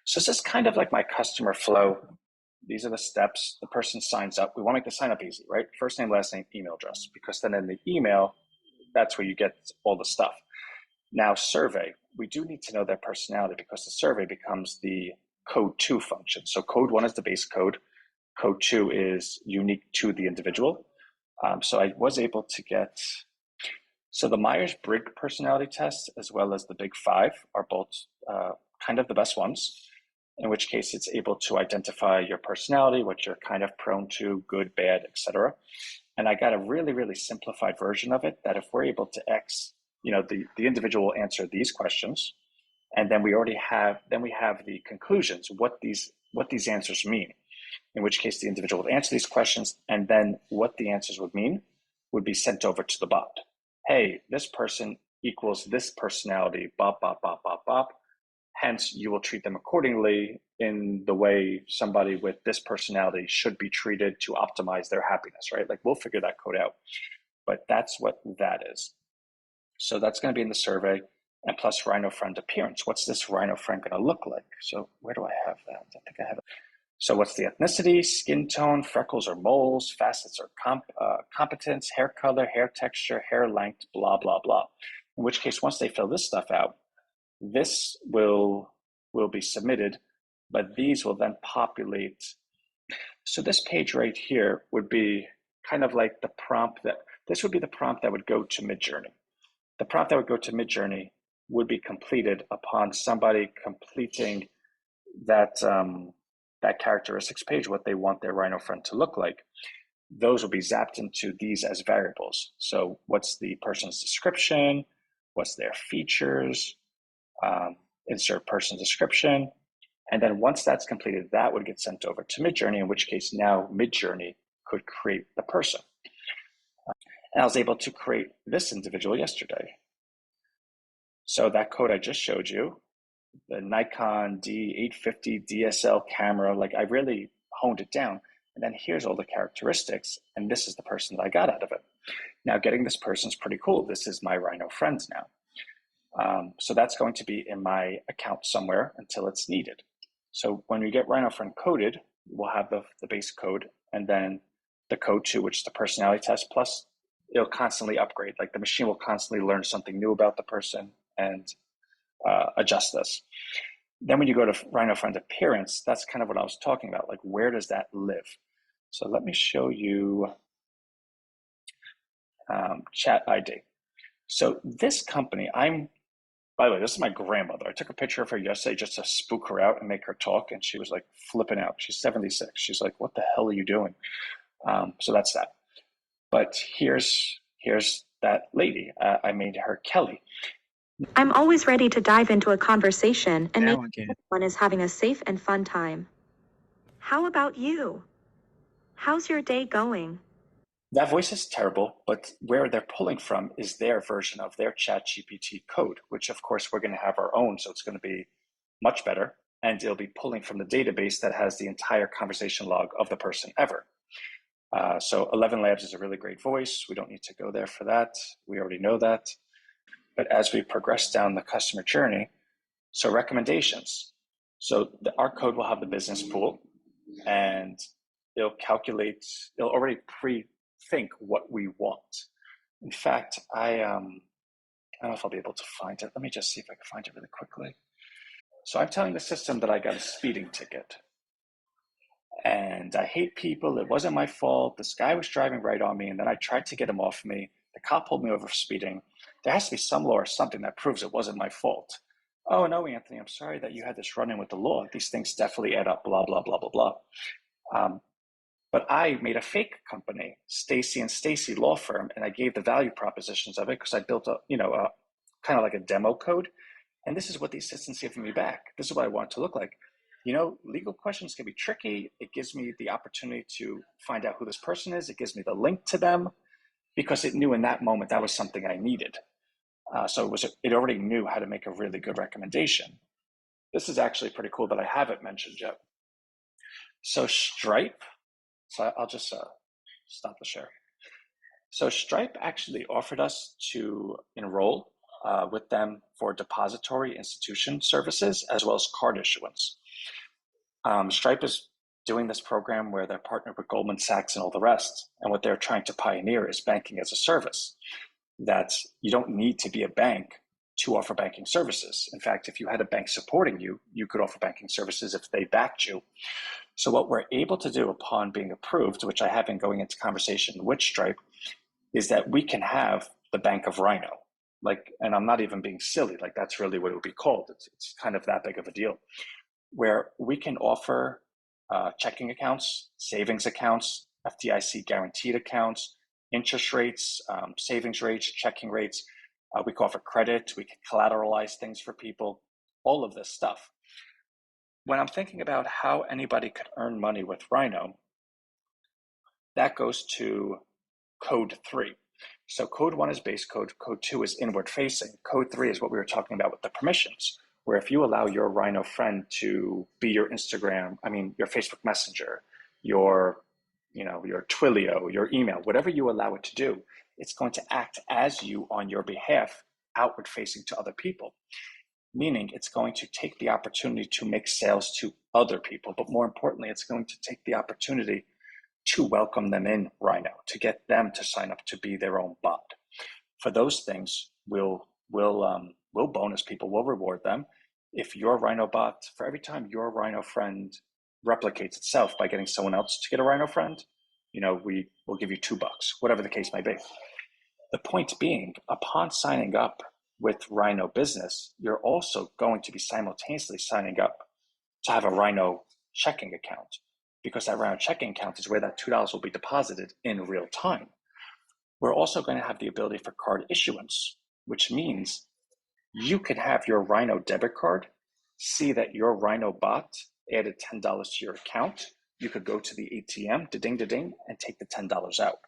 So this is kind of like my customer flow. These are the steps. The person signs up. We want to make the sign up easy, right? First name, last name, email address, because then in the email, that's where you get all the stuff. Now, survey, we do need to know their personality because the survey becomes the code 2 function. So code 1 is the base code. Code 2 is unique to the individual. So I was able to get, so the Myers-Briggs personality test as well as the Big Five are both kind of the best ones, in which case it's able to identify your personality, what you're kind of prone to, good, bad, etc. And I got a really, really simplified version of it that if we're able to the individual will answer these questions, and then we have the conclusions, what these answers mean, in which case the individual would answer these questions, and then what the answers would mean would be sent over to the bot. Hey, this person equals this personality, bop, bop, bop, bop, bop. Hence, you will treat them accordingly in the way somebody with this personality should be treated to optimize their happiness, right? Like, we'll figure that code out. But that's what that is. So that's going to be in the survey, and plus RHINOFriend appearance. What's this RHINOFriend going to look like? So where do I have that? I think I have it. So what's the ethnicity, skin tone, freckles or moles, facets or competence, hair color, hair texture, hair length, blah, blah, blah. In which case, once they fill this stuff out, this will be submitted, but these will then populate. So this page right here would be kind of like the prompt this would be the prompt that would go to Midjourney. The prompt that would go to Midjourney would be completed upon somebody completing that characteristics page, what they want their RHINOFriend to look like. Those will be zapped into these as variables. So what's the person's description? What's their features? Insert person description. And then once that's completed, that would get sent over to Midjourney, in which case now Midjourney could create the person. And I was able to create this individual yesterday. So that code I just showed you, the Nikon D850 DSL camera, like I really honed it down. And then here's all the characteristics, and this is the person that I got out of it. Now getting this person is pretty cool. This is my RHINOFriend now. So that's going to be in my account somewhere until it's needed. So when we get RHINOFriend coded, we'll have the base code and then the code 2, which is the personality test, plus it'll constantly upgrade. Like the machine will constantly learn something new about the person and adjust this. Then when you go to RHINOFriend appearance, that's kind of what I was talking about. Like, where does that live? So let me show you chat ID. So this company, by the way, this is my grandmother. I took a picture of her yesterday just to spook her out and make her talk. And she was like flipping out. She's 76. She's like, what the hell are you doing? So that's that. But here's that lady. I made her Kelly. I'm always ready to dive into a conversation and Now make I get it. everyone is having a safe and fun time. How about you? How's your day going? That voice is terrible, but where they're pulling from is their version of their ChatGPT code, which of course we're going to have our own. So it's going to be much better. And it'll be pulling from the database that has the entire conversation log of the person ever. So 11 Labs is a really great voice. We don't need to go there for that. We already know that. But as we progress down the customer journey, so recommendations. So our code will have the business pool, and it'll already pre-think what we want. In fact, I don't know if I'll be able to find it. Let me just see if I can find it really quickly. So I'm telling the system that I got a speeding ticket. And I hate people. It wasn't my fault. This guy was driving right on me, and then I tried to get him off me. The cop pulled me over for speeding. There has to be some law or something that proves it wasn't my fault. Oh, no, Anthony, I'm sorry that you had this run-in with the law. These things definitely add up, blah, blah, blah, blah, blah. But I made a fake company, Stacy and Stacy Law Firm, and I gave the value propositions of it because I built a kind of like a demo code. And this is what the assistant's giving me back. This is what I want it to look like. Legal questions can be tricky. It gives me the opportunity to find out who this person is. It gives me the link to them because it knew in that moment that was something I needed. So it already knew how to make a really good recommendation. This is actually pretty cool that I haven't mentioned yet. So Stripe, so I'll just stop the share. So Stripe actually offered us to enroll with them for depository institution services as well as card issuance. Stripe is doing this program where they're partnered with Goldman Sachs and all the rest. And what they're trying to pioneer is banking as a service, that you don't need to be a bank to offer banking services. In fact, if you had a bank supporting you, you could offer banking services if they backed you. So what we're able to do upon being approved, which I have been going into conversation with Stripe, is that we can have the Bank of Rhino. Like, and I'm not even being silly, like that's really what it would be called. It's kind of that big of a deal, where we can offer checking accounts, savings accounts, FDIC guaranteed accounts, interest rates, savings rates, checking rates. We can offer credit, we can collateralize things for people, all of this stuff. When I'm thinking about how anybody could earn money with Rhino, that goes to code 3. So code 1 is base code, code 2 is inward facing, code 3 is what we were talking about with the permissions, where if you allow your Rhino friend to be your Instagram, your Facebook Messenger, your Twilio, your email, whatever you allow it to do, it's going to act as you on your behalf, outward facing to other people. Meaning it's going to take the opportunity to make sales to other people, but more importantly, it's going to take the opportunity to welcome them in Rhino, to get them to sign up to be their own bot. For those things, we'll bonus people, we'll reward them. If your Rhino bot, for every time your Rhino friend replicates itself by getting someone else to get a Rhino friend, we will give you $2, whatever the case may be. The point being, upon signing up with Rhino Business, you're also going to be simultaneously signing up to have a Rhino checking account, because that Rhino checking account is where that $2 will be deposited in real time. We're also going to have the ability for card issuance, which means you can have your Rhino debit card, see that your Rhino bot added $10 to your account. You could go to the ATM, da-ding, and take the $10 out.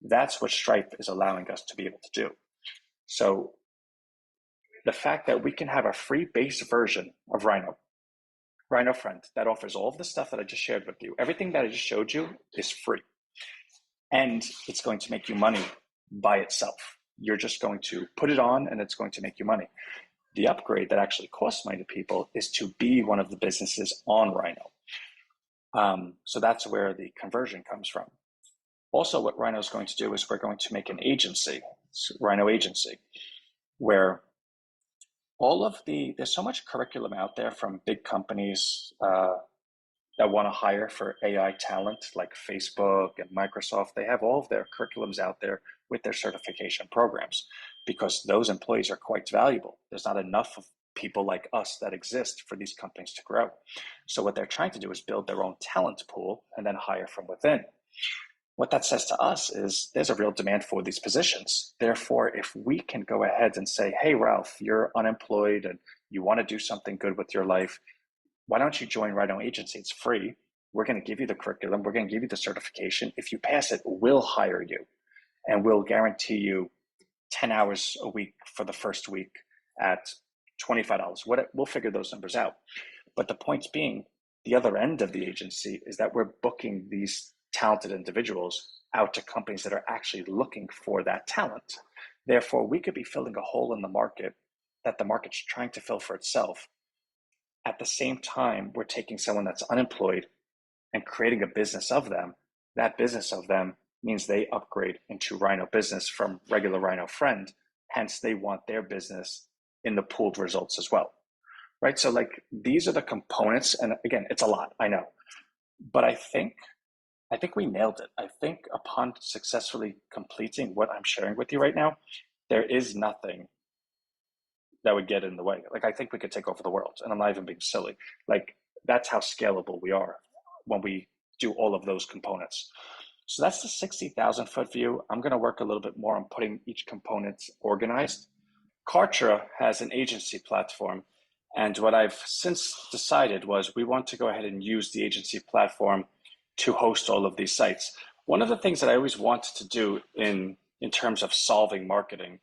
That's what Stripe is allowing us to be able to do. So the fact that we can have a free base version of RHINOFriend, that offers all of the stuff that I just shared with you. Everything that I just showed you is free. And it's going to make you money by itself. You're just going to put it on and it's going to make you money. The upgrade that actually costs money to people is to be one of the businesses on Rhino. So that's where the conversion comes from. Also, what Rhino is going to do is we're going to make an agency, Rhino agency, where there's so much curriculum out there from big companies that want to hire for AI talent, like Facebook and Microsoft. They have all of their curriculums out there with their certification programs, because those employees are quite valuable. There's not enough of people like us that exist for these companies to grow. So what they're trying to do is build their own talent pool and then hire from within. What that says to us is there's a real demand for these positions. Therefore, if we can go ahead and say, hey, Ralph, you're unemployed and you want to do something good with your life, why don't you join Rhino Agency? It's free. We're going to give you the curriculum. We're going to give you the certification. If you pass it, we'll hire you and we'll guarantee you 10 hours a week for the first week at $25. We'll figure those numbers out. But the point being, the other end of the agency is that we're booking these talented individuals out to companies that are actually looking for that talent. Therefore, we could be filling a hole in the market that the market's trying to fill for itself. At the same time, we're taking someone that's unemployed and creating a business of them. That business of them means they upgrade into Rhino Business from regular RHINOFriend. Hence, they want their business in the pooled results as well, right? So these are the components. And again, it's a lot, I know, but I think we nailed it. I think upon successfully completing what I'm sharing with you right now, there is nothing that would get in the way. I think we could take over the world, and I'm not even being silly. That's how scalable we are when we do all of those components. So that's the 60,000 foot view. I'm going to work a little bit more on putting each component organized. Kartra has an agency platform, and what I've since decided was we want to go ahead and use the agency platform to host all of these sites. One of the things that I always wanted to do in terms of solving marketing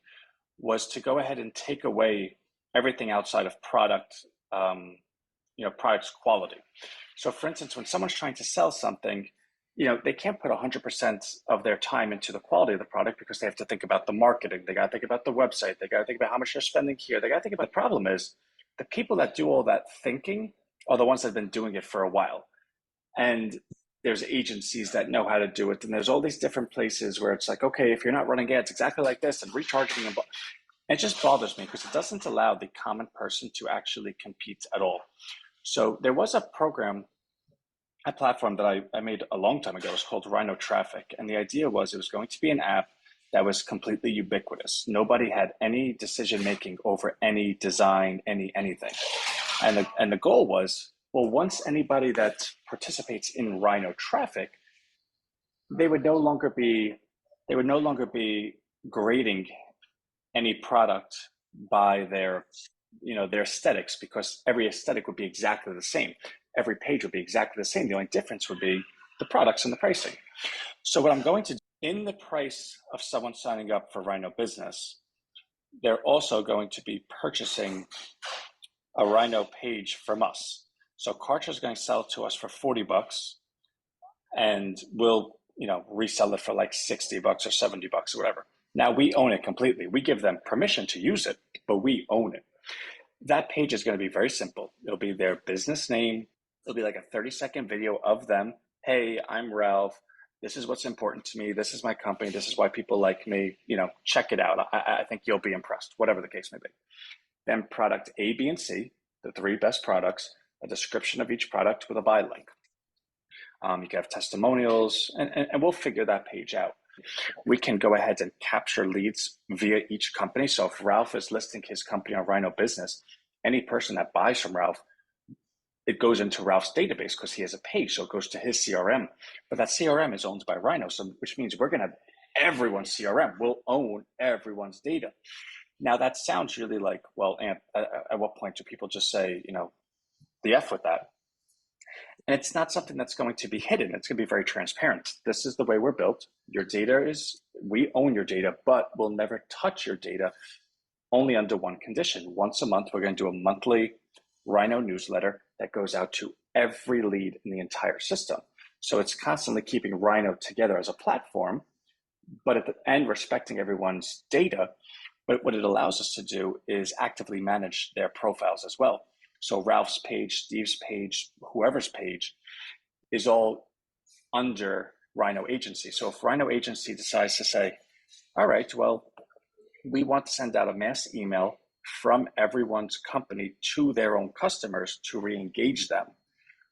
was to go ahead and take away everything outside of product's quality. So for instance, when someone's trying to sell something, they can't put 100% of their time into the quality of the product, because they have to think about the marketing. They got to think about the website. They got to think about how much they're spending here. They got to think about the problem is the people that do all that thinking are the ones that have been doing it for a while. And there's agencies that know how to do it. And there's all these different places where it's like, okay, if you're not running ads exactly like this and retargeting them, it just bothers me because it doesn't allow the common person to actually compete at all. So there was a program, a platform that I made a long time ago. It was called RHINOFriend. And the idea was it was going to be an app that was completely ubiquitous. Nobody had any decision making over any design, anything. And the goal was, well, once anybody that participates in Rhino traffic, they would no longer be grading any product by their aesthetics, because every aesthetic would be exactly the same. Every page would be exactly the same. The only difference would be the products and the pricing. So what I'm going to do in the price of someone signing up for Rhino Business, they're also going to be purchasing a Rhino page from us. So Kartra is going to sell it to us for $40, and we'll resell it for like $60 or $70 or whatever. Now we own it completely. We give them permission to use it, but we own it. That page is going to be very simple. It'll be their business name. It'll be like a 30-second video of them. Hey, I'm Ralph. This is what's important to me. This is my company. This is why people like me. Check it out. I think you'll be impressed, whatever the case may be. Then product A, B, and C, the 3 best products, a description of each product with a buy link. You can have testimonials, and we'll figure that page out. We can go ahead and capture leads via each company. So if Ralph is listing his company on Rhino Business, any person that buys from Ralph, it goes into Ralph's database because he has a page, so it goes to his CRM. But that CRM is owned by Rhino, so which means we're going to have everyone's CRM. We'll own everyone's data. Now that sounds really like, well, at what point do people just say, the F with that? And it's not something that's going to be hidden. It's going to be very transparent. This is the way we're built. We own your data, but we'll never touch your data, only under one condition. Once a month, we're going to do a monthly Rhino newsletter that goes out to every lead in the entire system. So it's constantly keeping Rhino together as a platform, but at the end, respecting everyone's data. But what it allows us to do is actively manage their profiles as well. So Ralph's page, Steve's page, whoever's page is all under Rhino Agency. So if Rhino Agency decides to say, all right, well, we want to send out a mass email from everyone's company to their own customers to re-engage them,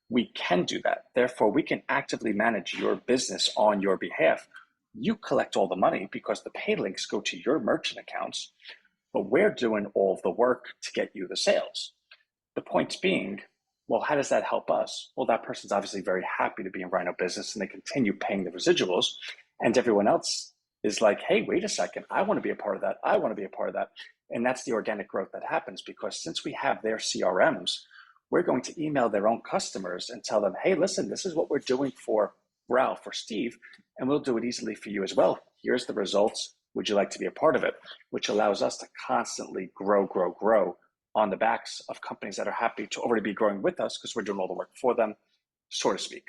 we can do that. Therefore, we can actively manage your business on your behalf. You collect all the money because the pay links go to your merchant accounts, but we're doing all of the work to get you the sales. The point being, well, how does that help us? Well, that person's obviously very happy to be in Rhino Business and they continue paying the residuals, and everyone else is like, hey, wait a second, I want to be a part of that. I want to be a part of that. And that's the organic growth that happens, because since we have their CRMs, we're going to email their own customers and tell them, hey, listen, this is what we're doing for Ralph or Steve, and we'll do it easily for you as well. Here's the results. Would you like to be a part of it? Which allows us to constantly grow on the backs of companies that are happy to already be growing with us because we're doing all the work for them, so to speak.